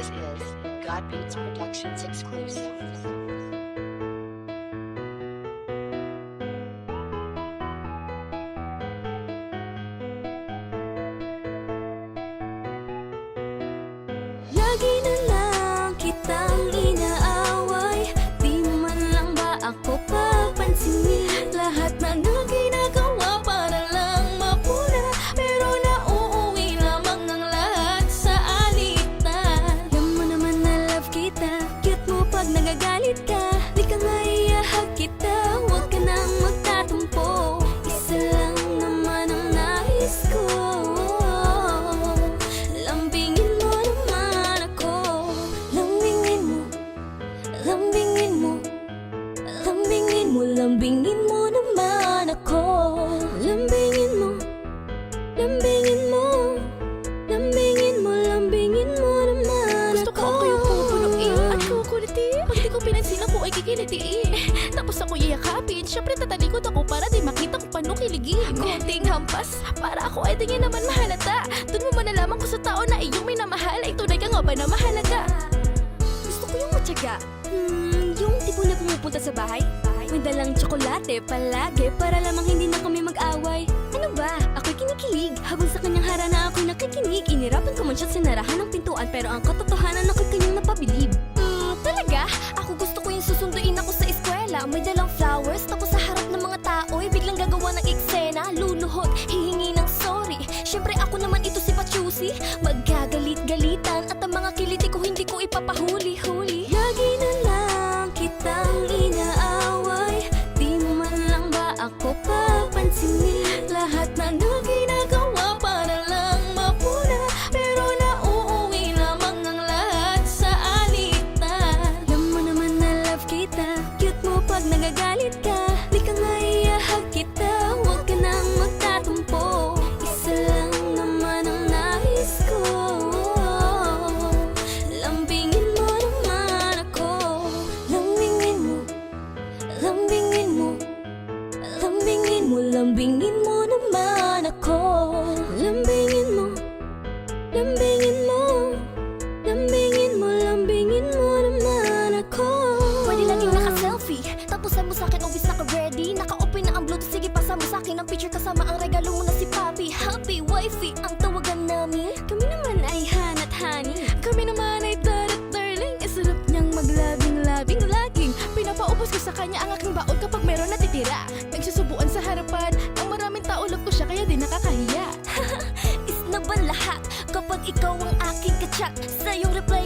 This is God Beats Productions exclusive. Lagi na lang kitang inaaway, di man lang ba ako papansinin? Lahat na ginagawa para lang mapuna, pero nauuwi lamang ang lahat sa alitan. Alam mo naman na love kita, cute mo pag nagagalit ka. Di ka nga iahag kita, huwag ka nang magtatumpo. Isa lang naman ang nais ko, lambingin mo naman ako. Lambingin mo, lambingin mo, lambingin mo, lambingin mo naman ako. Lambingin mo, lambingin mo, lambingin mo, lambingin mo naman Gusto ako. ko kayo pupunuin at kukulitin. Pag di ko pinansin ako ay kikilitiin. Tapos ako iyakapin, syempre tatalikod ako para di makita kung paano kiligin. Konting hampas, para ako ay di naman mahalata. Doon mo malalaman ko sa tao na iyong minamahal ay tunay ka nga ba na mahalaga. Gusto ko yung matyaga, yung tipo na pumupunta sa bahay, may dalang tsokolate palagi para lamang hindi na kami mag-away. Ano ba? Ako'y kinikilig habang sa kanyang harana ako'y nakikinig. Inirapan ko man siya sinarahan ng pintuan, pero ang katotohanan ako'y kanyang napabilib. Talaga? Ako gusto ko yung susunduin ako sa eskwela. May dalang flowers, tapos sa harap ng mga tao'y biglang gagawa ng eksena. Luluhod, hihingi ng sorry. Syempre ako naman ito si Pachusi. Magagalit-galitan at ang mga kiliti ko hindi ko ipapahuli-huli. Lagi na lang kitang inaaway, di man lang ba ako papansinin? Lahat na ginagawa para lang mapuna, pero nauuwi lamang ang lahat sa alitan. Alam mo naman na love kita, cute mo pag nagagalit ka. Di ka nga iahag kita, huwag ka nang magtatumpo. Isa lang naman ang nais ko, lambingin mo naman ako. Lambingin mo, lambingin mo, lambingin mo, lambingin mo naman ako. Lambingin mo, lambingin mo, lambingin mo, lambingin mo naman ako. Pwede laging naka-selfie, tapos mo sa'kin always naka-ready. Naka-open na ang Bluetooth, sige pasa mo sa'kin ang picture kasama ang regalo mo na si Papi. Happy wifey ang tawagan namin. Kami naman ay Han at Honey. Kami naman ay Dad at Darling. Isarap niyang maglabing-labing laging pinapaubos ko sa kanya ang aking baon kapag meron natitira. Nagsusubuan sa harapan ng maraming tao, love ko siya kaya di nakakahiya. Is na ba lahat kapag ikaw ang aking kachat? Sa iyong reply